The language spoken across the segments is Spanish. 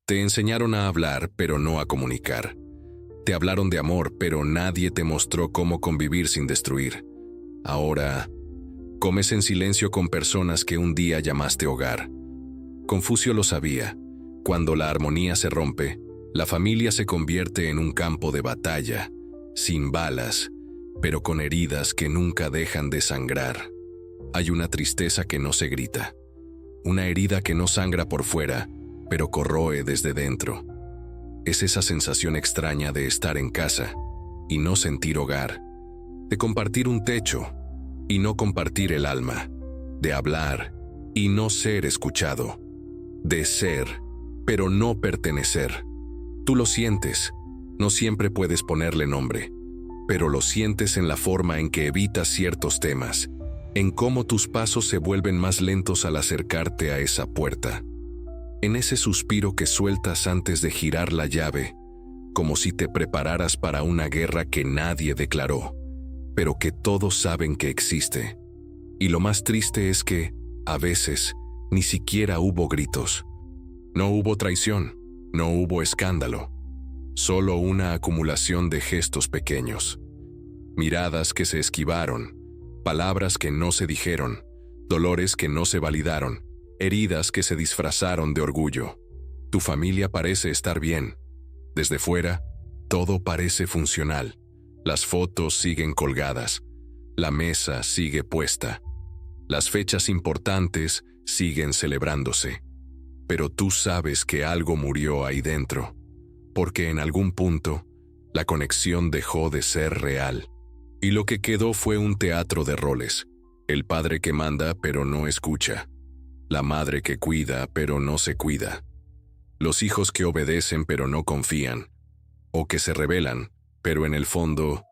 Te enseñaron a hablar, pero no a comunicar. Te hablaron de amor, pero nadie te mostró cómo convivir sin destruir. Ahora, comes en silencio con personas que un día llamaste hogar. Confucio lo sabía. Cuando la armonía se rompe, la familia se convierte en un campo de batalla, sin balas, pero con heridas que nunca dejan de sangrar. Hay una tristeza que no se grita, una herida que no sangra por fuera, pero corroe desde dentro. Es esa sensación extraña de estar en casa y no sentir hogar, de compartir un techo y no compartir el alma, de hablar y no ser escuchado, de ser, pero no pertenecer. Tú lo sientes, no siempre puedes ponerle nombre, pero lo sientes en la forma en que evitas ciertos temas, en cómo tus pasos se vuelven más lentos al acercarte a esa puerta, en ese suspiro que sueltas antes de girar la llave, como si te prepararas para una guerra que nadie declaró, pero que todos saben que existe. Y lo más triste es que, a veces, ni siquiera hubo gritos. No hubo traición, no hubo escándalo, solo una acumulación de gestos pequeños. Miradas que se esquivaron, palabras que no se dijeron, dolores que no se validaron, heridas que se disfrazaron de orgullo. Tu familia parece estar bien. Desde fuera, todo parece funcional. Las fotos siguen colgadas, la mesa sigue puesta, las fechas importantes siguen celebrándose. Pero tú sabes que algo murió ahí dentro, porque en algún punto, la conexión dejó de ser real. Y lo que quedó fue un teatro de roles. El padre que manda pero no escucha. La madre que cuida pero no se cuida. Los hijos que obedecen pero no confían. O que se rebelan, pero en el fondo,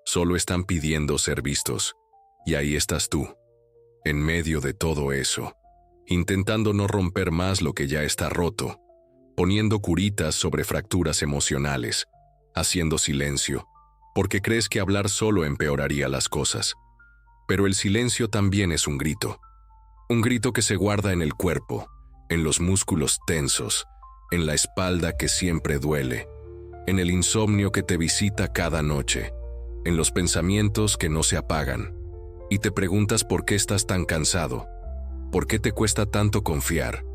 solo están pidiendo ser vistos. Y ahí estás tú, en medio de todo eso, intentando no romper más lo que ya está roto, poniendo curitas sobre fracturas emocionales, haciendo silencio, porque crees que hablar solo empeoraría las cosas. Pero el silencio también es un grito que se guarda en el cuerpo, en los músculos tensos, en la espalda que siempre duele, en el insomnio que te visita cada noche, en los pensamientos que no se apagan, y te preguntas por qué estás tan cansado, por qué te cuesta tanto confiar,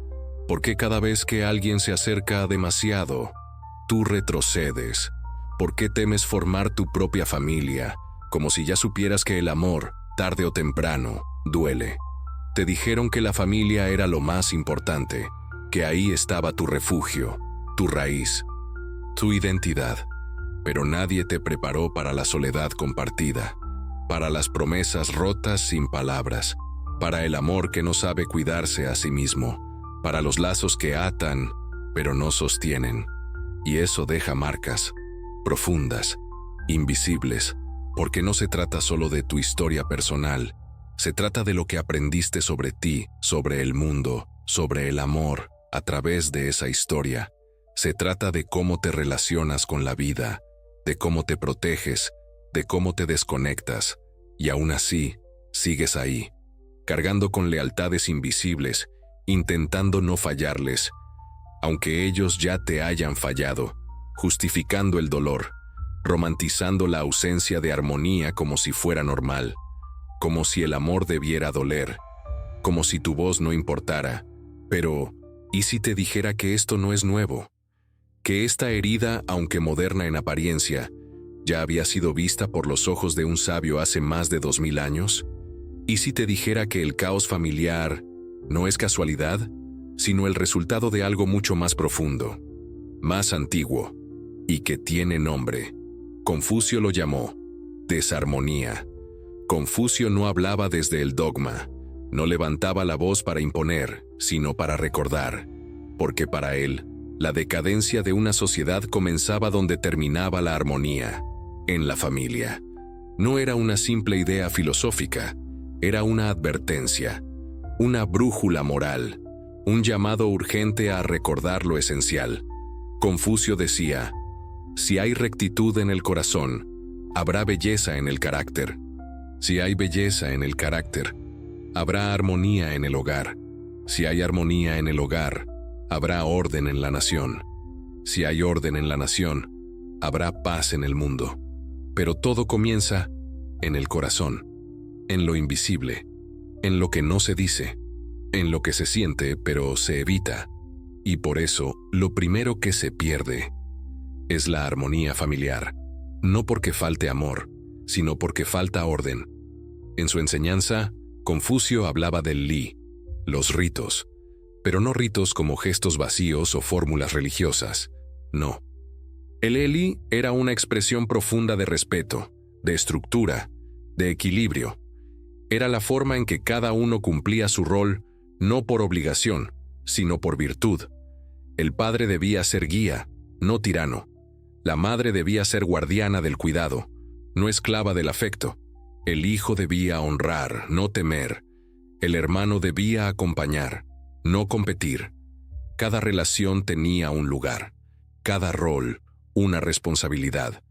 por qué cada vez que alguien se acerca demasiado, tú retrocedes, por qué temes formar tu propia familia, como si ya supieras que el amor, tarde o temprano, duele. Te dijeron que la familia era lo más importante, que ahí estaba tu refugio, tu raíz, tu identidad, pero nadie te preparó para la soledad compartida, para las promesas rotas sin palabras, para el amor que no sabe cuidarse a sí mismo, para los lazos que atan, pero no sostienen. Y eso deja marcas, profundas, invisibles, porque no se trata solo de tu historia personal, se trata de lo que aprendiste sobre ti, sobre el mundo, sobre el amor, a través de esa historia. Se trata de cómo te relacionas con la vida, de cómo te proteges, de cómo te desconectas, y aún así, sigues ahí, cargando con lealtades invisibles, intentando no fallarles, aunque ellos ya te hayan fallado, justificando el dolor, romantizando la ausencia de armonía como si fuera normal, como si el amor debiera doler, como si tu voz no importara. Pero, ¿y si te dijera que esto no es nuevo? Que esta herida, aunque moderna en apariencia, ya había sido vista por los ojos de un sabio hace más de 2000 años? ¿Y si te dijera que el caos familiar no es casualidad, sino el resultado de algo mucho más profundo, más antiguo, y que tiene nombre? Confucio lo llamó desarmonía. Confucio no hablaba desde el dogma, no levantaba la voz para imponer, sino para recordar, porque para él, la decadencia de una sociedad comenzaba donde terminaba la armonía, en la familia. No era una simple idea filosófica, era una advertencia, una brújula moral, un llamado urgente a recordar lo esencial. Confucio decía, si hay rectitud en el corazón, habrá belleza en el carácter. Si hay belleza en el carácter, habrá armonía en el hogar. Si hay armonía en el hogar, habrá orden en la nación. Si hay orden en la nación, habrá paz en el mundo. Pero todo comienza en el corazón, en lo invisible, en lo que no se dice, en lo que se siente pero se evita. Y por eso, lo primero que se pierde es la armonía familiar, no porque falte amor, sino porque falta orden. En su enseñanza, Confucio hablaba del Li, los ritos, pero no ritos como gestos vacíos o fórmulas religiosas, no. El Li era una expresión profunda de respeto, de estructura, de equilibrio. Era la forma en que cada uno cumplía su rol, no por obligación, sino por virtud. El padre debía ser guía, no tirano. La madre debía ser guardiana del cuidado, no esclava del afecto. El hijo debía honrar, no temer. El hermano debía acompañar, no competir. Cada relación tenía un lugar, cada rol, una responsabilidad.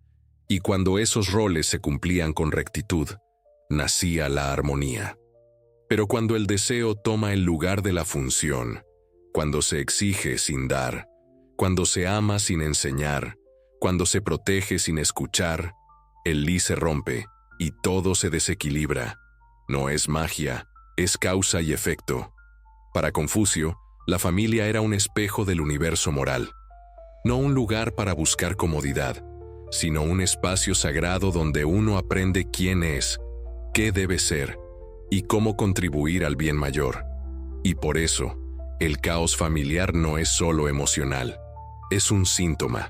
Y cuando esos roles se cumplían con rectitud, nacía la armonía. Pero cuando el deseo toma el lugar de la función, cuando se exige sin dar, cuando se ama sin enseñar, cuando se protege sin escuchar, el Li se rompe y todo se desequilibra. No es magia, es causa y efecto. Para Confucio, la familia era un espejo del universo moral. No un lugar para buscar comodidad, sino un espacio sagrado donde uno aprende quién es, qué debe ser y cómo contribuir al bien mayor. Y por eso, el caos familiar no es solo emocional, es un síntoma,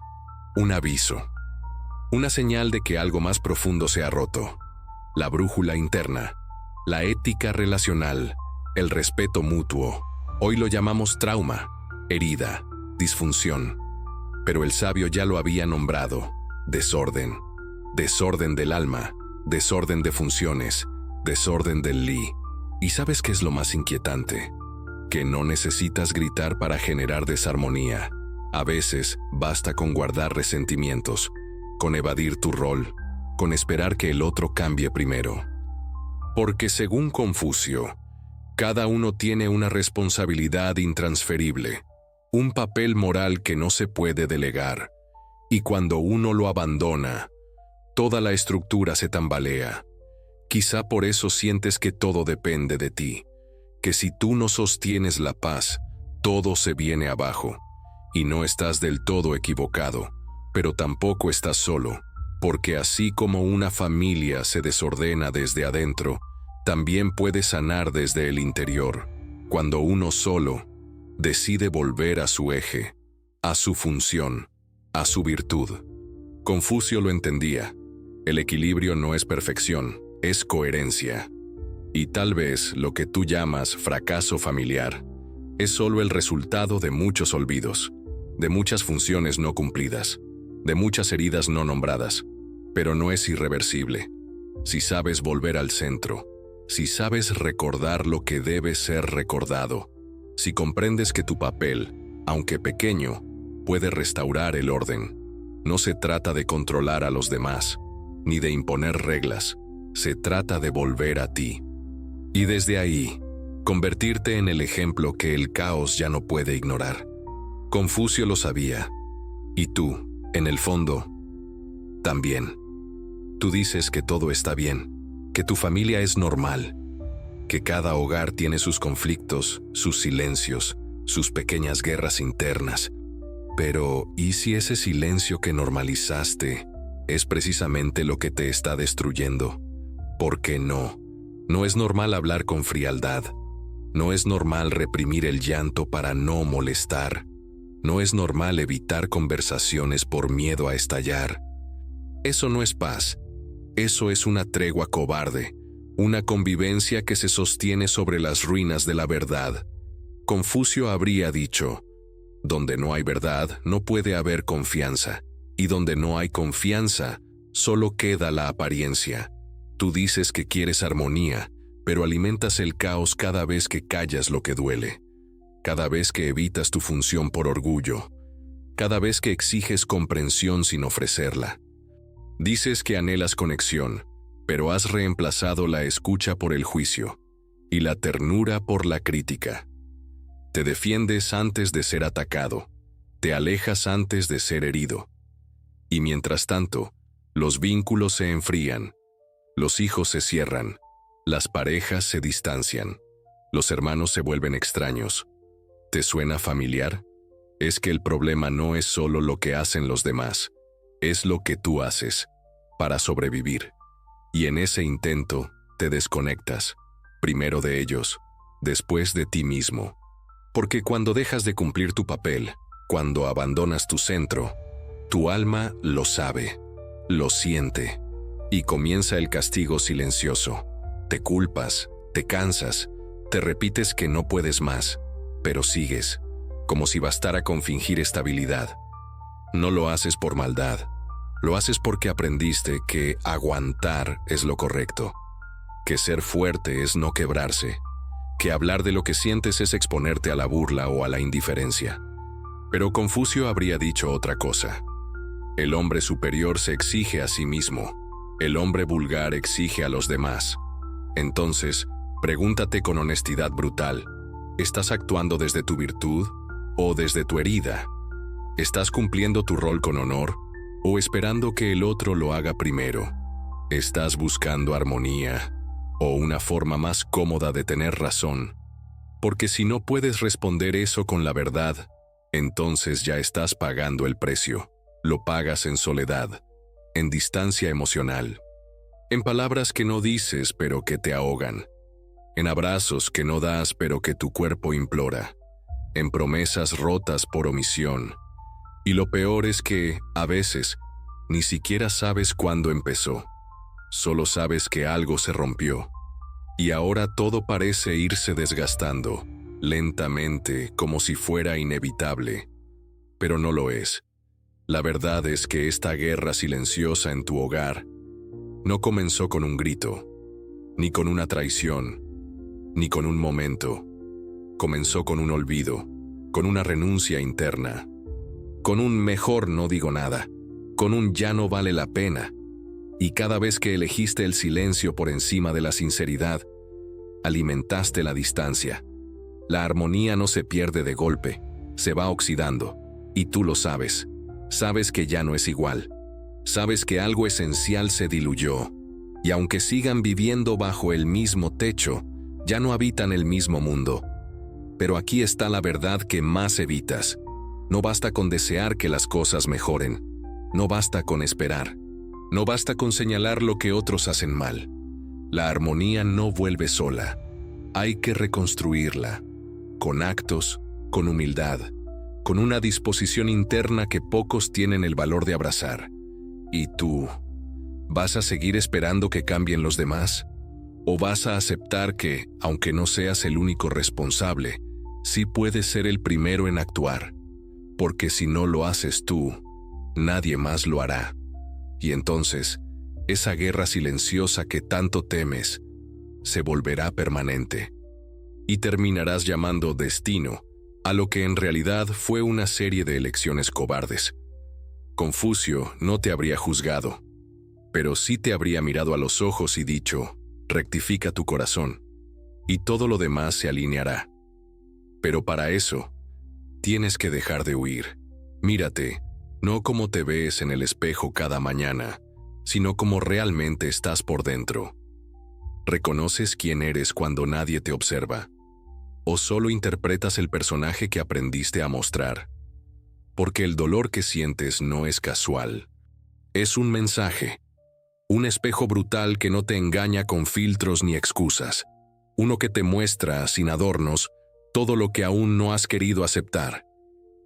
un aviso, una señal de que algo más profundo se ha roto. La brújula interna, la ética relacional, el respeto mutuo. Hoy lo llamamos trauma, herida, disfunción. Pero el sabio ya lo había nombrado: desorden. Desorden del alma, desorden de funciones, desorden del Li. ¿Y sabes qué es lo más inquietante? Que no necesitas gritar para generar desarmonía. A veces basta con guardar resentimientos, con evadir tu rol, con esperar que el otro cambie primero. Porque según Confucio, cada uno tiene una responsabilidad intransferible, un papel moral que no se puede delegar, y cuando uno lo abandona, toda la estructura se tambalea. Quizá por eso sientes que todo depende de ti, que si tú no sostienes la paz, todo se viene abajo. Y no estás del todo equivocado, pero tampoco estás solo, porque así como una familia se desordena desde adentro, también puede sanar desde el interior, cuando uno solo decide volver a su eje, a su función, a su virtud. Confucio lo entendía. El equilibrio no es perfección, es coherencia. Y tal vez lo que tú llamas fracaso familiar es solo el resultado de muchos olvidos, de muchas funciones no cumplidas, de muchas heridas no nombradas, pero no es irreversible. Si sabes volver al centro, si sabes recordar lo que debe ser recordado, si comprendes que tu papel, aunque pequeño, puede restaurar el orden. No se trata de controlar a los demás, ni de imponer reglas, se trata de volver a ti. Y desde ahí, convertirte en el ejemplo que el caos ya no puede ignorar. Confucio lo sabía, y tú, en el fondo, también. Tú dices que todo está bien, que tu familia es normal, que cada hogar tiene sus conflictos, sus silencios, sus pequeñas guerras internas. Pero, ¿y si ese silencio que normalizaste es precisamente lo que te está destruyendo? ¿Por qué no? No es normal hablar con frialdad. No es normal reprimir el llanto para no molestar. No es normal evitar conversaciones por miedo a estallar. Eso no es paz. Eso es una tregua cobarde, una convivencia que se sostiene sobre las ruinas de la verdad. Confucio habría dicho: donde no hay verdad, no puede haber confianza, y donde no hay confianza, solo queda la apariencia. Tú dices que quieres armonía, pero alimentas el caos cada vez que callas lo que duele, cada vez que evitas tu función por orgullo, cada vez que exiges comprensión sin ofrecerla. Dices que anhelas conexión, pero has reemplazado la escucha por el juicio y la ternura por la crítica. Te defiendes antes de ser atacado. Te alejas antes de ser herido. Y mientras tanto, los vínculos se enfrían. Los hijos se cierran. Las parejas se distancian. Los hermanos se vuelven extraños. ¿Te suena familiar? Es que el problema no es solo lo que hacen los demás, es lo que tú haces para sobrevivir. Y en ese intento te desconectas, primero de ellos, después de ti mismo. Porque cuando dejas de cumplir tu papel, cuando abandonas tu centro, tu alma lo sabe, lo siente, y comienza el castigo silencioso. Te culpas, te cansas, te repites que no puedes más, pero sigues, como si bastara con fingir estabilidad. No lo haces por maldad, lo haces porque aprendiste que aguantar es lo correcto, que ser fuerte es no quebrarse, que hablar de lo que sientes es exponerte a la burla o a la indiferencia. Pero Confucio habría dicho otra cosa. El hombre superior se exige a sí mismo, el hombre vulgar exige a los demás. Entonces, pregúntate con honestidad brutal, ¿estás actuando desde tu virtud o desde tu herida? ¿Estás cumpliendo tu rol con honor o esperando que el otro lo haga primero? ¿Estás buscando armonía o una forma más cómoda de tener razón? Porque si no puedes responder eso con la verdad, entonces ya estás pagando el precio. Lo pagas en soledad, en distancia emocional, en palabras que no dices pero que te ahogan, en abrazos que no das pero que tu cuerpo implora, en promesas rotas por omisión. Y lo peor es que, a veces, ni siquiera sabes cuándo empezó. Solo sabes que algo se rompió. Y ahora todo parece irse desgastando, lentamente, como si fuera inevitable. Pero no lo es. La verdad es que esta guerra silenciosa en tu hogar no comenzó con un grito, ni con una traición, ni con un momento. Comenzó con un olvido, con una renuncia interna, con un mejor no digo nada, con un ya no vale la pena. Y cada vez que elegiste el silencio por encima de la sinceridad, alimentaste la distancia. La armonía no se pierde de golpe, se va oxidando, y tú lo sabes. Sabes que ya no es igual. Sabes que algo esencial se diluyó. Y aunque sigan viviendo bajo el mismo techo, ya no habitan el mismo mundo. Pero aquí está la verdad que más evitas. No basta con desear que las cosas mejoren. No basta con esperar. No basta con señalar lo que otros hacen mal. La armonía no vuelve sola. Hay que reconstruirla. Con actos, con humildad, con una disposición interna que pocos tienen el valor de abrazar. ¿Y tú? ¿Vas a seguir esperando que cambien los demás? ¿O vas a aceptar que, aunque no seas el único responsable, sí puedes ser el primero en actuar? Porque si no lo haces tú, nadie más lo hará. Y entonces, esa guerra silenciosa que tanto temes, se volverá permanente. Y terminarás llamando destino a lo que en realidad fue una serie de elecciones cobardes. Confucio no te habría juzgado, pero sí te habría mirado a los ojos y dicho, rectifica tu corazón, y todo lo demás se alineará. Pero para eso, tienes que dejar de huir. Mírate, no como te ves en el espejo cada mañana, sino como realmente estás por dentro. ¿Reconoces quién eres cuando nadie te observa? ¿O solo interpretas el personaje que aprendiste a mostrar? Porque el dolor que sientes no es casual. Es un mensaje. Un espejo brutal que no te engaña con filtros ni excusas. Uno que te muestra, sin adornos, todo lo que aún no has querido aceptar.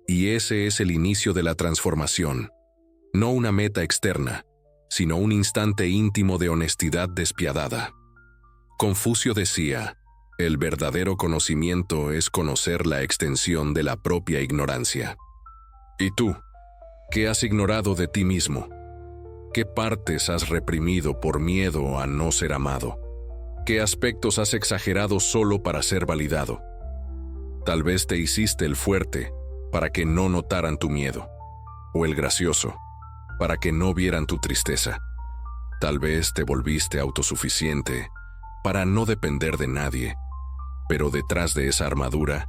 Y ese es el inicio de la transformación. No una meta externa, sino un instante íntimo de honestidad despiadada. Confucio decía, el verdadero conocimiento es conocer la extensión de la propia ignorancia. ¿Y tú? ¿Qué has ignorado de ti mismo? ¿Qué partes has reprimido por miedo a no ser amado? ¿Qué aspectos has exagerado solo para ser validado? Tal vez te hiciste el fuerte para que no notaran tu miedo, o el gracioso para que no vieran tu tristeza. Tal vez te volviste autosuficiente para no depender de nadie, pero detrás de esa armadura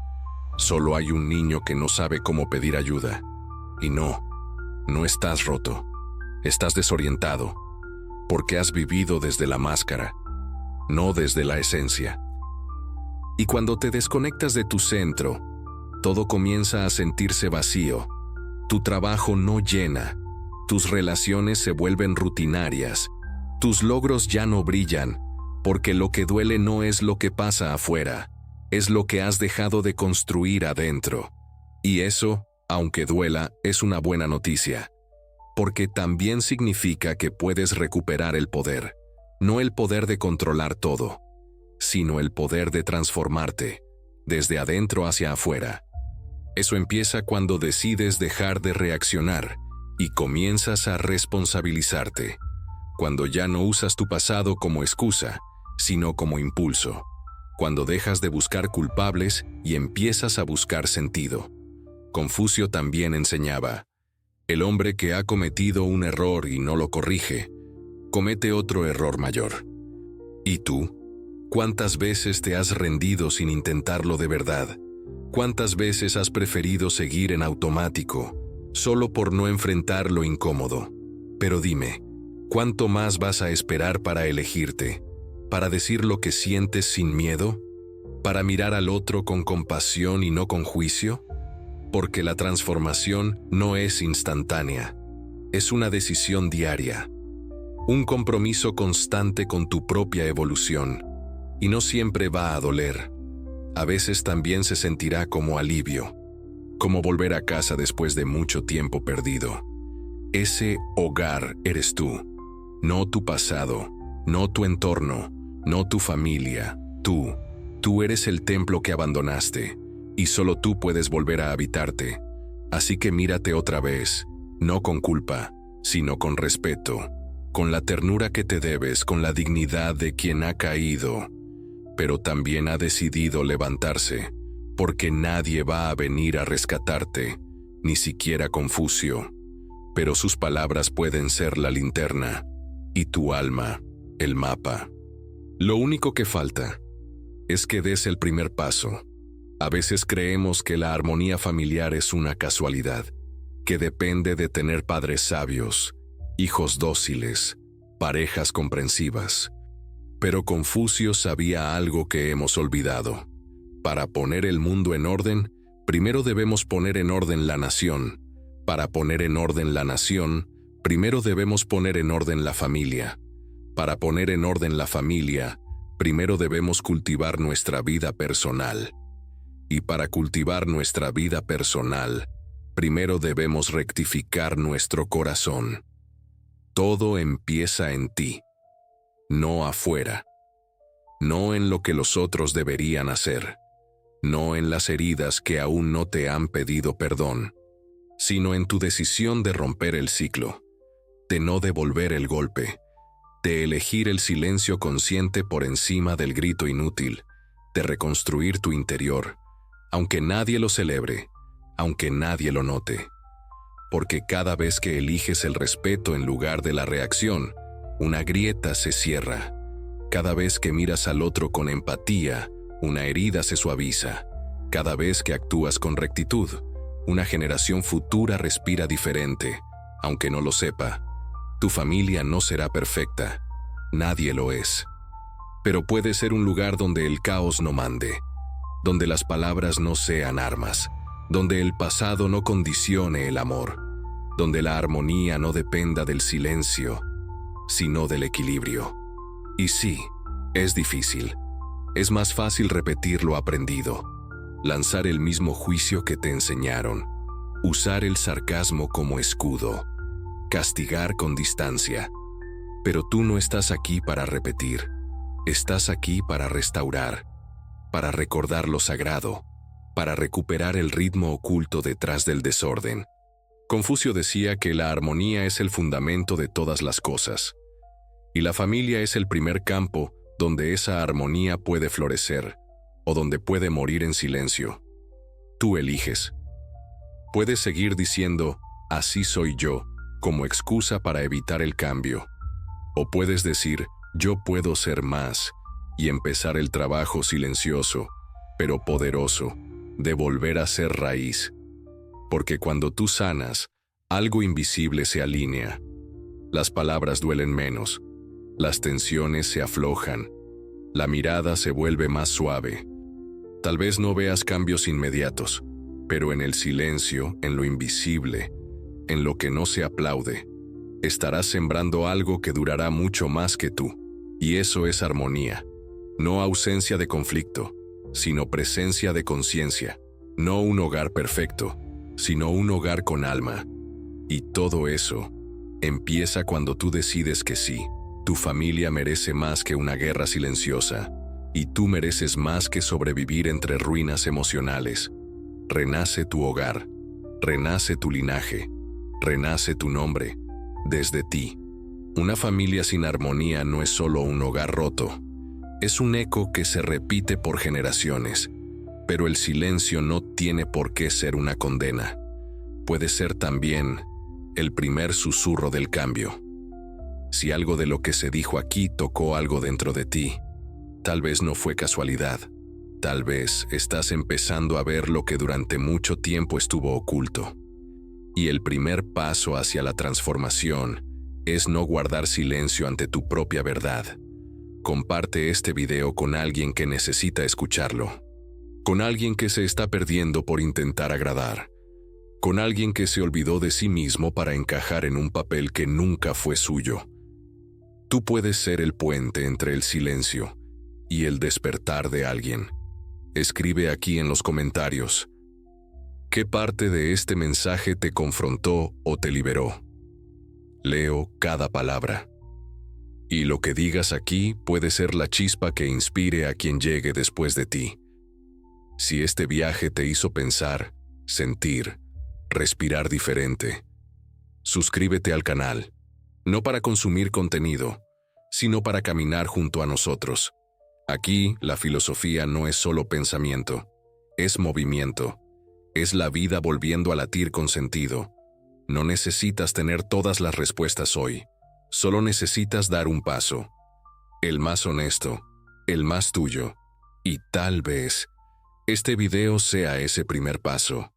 Solo hay un niño que no sabe cómo pedir ayuda. Y no estás roto. Estás desorientado, porque has vivido desde la máscara, no desde la esencia. Y cuando te desconectas de tu centro, todo comienza a sentirse vacío. Tu trabajo no llena, tus relaciones se vuelven rutinarias, tus logros ya no brillan, porque lo que duele no es lo que pasa afuera, es lo que has dejado de construir adentro. Y eso, aunque duela, es una buena noticia, porque también significa que puedes recuperar el poder, no el poder de controlar todo, sino el poder de transformarte, desde adentro hacia afuera. Eso empieza cuando decides dejar de reaccionar y comienzas a responsabilizarte, cuando ya no usas tu pasado como excusa, sino como impulso, cuando dejas de buscar culpables y empiezas a buscar sentido. Confucio también enseñaba: el hombre que ha cometido un error y no lo corrige, comete otro error mayor. ¿Y tú? ¿Cuántas veces te has rendido sin intentarlo de verdad? ¿Cuántas veces has preferido seguir en automático, solo por no enfrentar lo incómodo? Pero dime, ¿cuánto más vas a esperar para elegirte? ¿Para decir lo que sientes sin miedo? ¿Para mirar al otro con compasión y no con juicio? Porque la transformación no es instantánea, es una decisión diaria, un compromiso constante con tu propia evolución, y no siempre va a doler. A veces también se sentirá como alivio, como volver a casa después de mucho tiempo perdido. Ese hogar eres tú, no tu pasado, no tu entorno, no tu familia, tú eres el templo que abandonaste, y solo tú puedes volver a habitarte. Así que mírate otra vez, no con culpa, sino con respeto, con la ternura que te debes, con la dignidad de quien ha caído, pero también ha decidido levantarse, porque nadie va a venir a rescatarte, ni siquiera Confucio, pero sus palabras pueden ser la linterna, y tu alma, el mapa. Lo único que falta es que des el primer paso. A veces creemos que la armonía familiar es una casualidad, que depende de tener padres sabios, hijos dóciles, parejas comprensivas. Pero Confucio sabía algo que hemos olvidado. Para poner el mundo en orden, primero debemos poner en orden la nación. Para poner en orden la nación, primero debemos poner en orden la familia. Para poner en orden la familia, primero debemos cultivar nuestra vida personal. Y para cultivar nuestra vida personal, primero debemos rectificar nuestro corazón. Todo empieza en ti, no afuera. No en lo que los otros deberían hacer, no en las heridas que aún no te han pedido perdón, sino en tu decisión de romper el ciclo, de no devolver el golpe, de elegir el silencio consciente por encima del grito inútil, de reconstruir tu interior, aunque nadie lo celebre, aunque nadie lo note. Porque cada vez que eliges el respeto en lugar de la reacción, una grieta se cierra. Cada vez que miras al otro con empatía, una herida se suaviza. Cada vez que actúas con rectitud, una generación futura respira diferente, aunque no lo sepa. Tu familia no será perfecta, nadie lo es. Pero puede ser un lugar donde el caos no mande, donde las palabras no sean armas, donde el pasado no condicione el amor, donde la armonía no dependa del silencio, sino del equilibrio. Y sí, es difícil. Es más fácil repetir lo aprendido, lanzar el mismo juicio que te enseñaron, usar el sarcasmo como escudo, castigar con distancia. Pero tú no estás aquí para repetir, estás aquí para restaurar, para recordar lo sagrado, para recuperar el ritmo oculto detrás del desorden. Confucio decía que la armonía es el fundamento de todas las cosas, y la familia es el primer campo donde esa armonía puede florecer, o donde puede morir en silencio. Tú eliges. Puedes seguir diciendo, así soy yo, como excusa para evitar el cambio. O puedes decir, yo puedo ser más, y empezar el trabajo silencioso, pero poderoso, de volver a ser raíz. Porque cuando tú sanas, algo invisible se alinea. Las palabras duelen menos, las tensiones se aflojan, la mirada se vuelve más suave. Tal vez no veas cambios inmediatos, pero en el silencio, en lo invisible, en lo que no se aplaude, estarás sembrando algo que durará mucho más que tú. Y eso es armonía. No ausencia de conflicto, sino presencia de conciencia. No un hogar perfecto, sino un hogar con alma. Y todo eso empieza cuando tú decides que sí, tu familia merece más que una guerra silenciosa, y tú mereces más que sobrevivir entre ruinas emocionales. Renace tu hogar, renace tu linaje, renace tu nombre, desde ti. Una familia sin armonía no es solo un hogar roto, es un eco que se repite por generaciones. Pero el silencio no tiene por qué ser una condena. Puede ser también el primer susurro del cambio. Si algo de lo que se dijo aquí tocó algo dentro de ti, tal vez no fue casualidad. Tal vez estás empezando a ver lo que durante mucho tiempo estuvo oculto. Y el primer paso hacia la transformación es no guardar silencio ante tu propia verdad. Comparte este video con alguien que necesita escucharlo. Con alguien que se está perdiendo por intentar agradar. Con alguien que se olvidó de sí mismo para encajar en un papel que nunca fue suyo. Tú puedes ser el puente entre el silencio y el despertar de alguien. Escribe aquí en los comentarios. ¿Qué parte de este mensaje te confrontó o te liberó? Leo cada palabra. Y lo que digas aquí puede ser la chispa que inspire a quien llegue después de ti. Si este viaje te hizo pensar, sentir, respirar diferente, suscríbete al canal, no para consumir contenido, sino para caminar junto a nosotros. Aquí, la filosofía no es solo pensamiento, es movimiento, es la vida volviendo a latir con sentido. No necesitas tener todas las respuestas hoy, solo necesitas dar un paso, el más honesto, el más tuyo, y tal vez este video sea ese primer paso.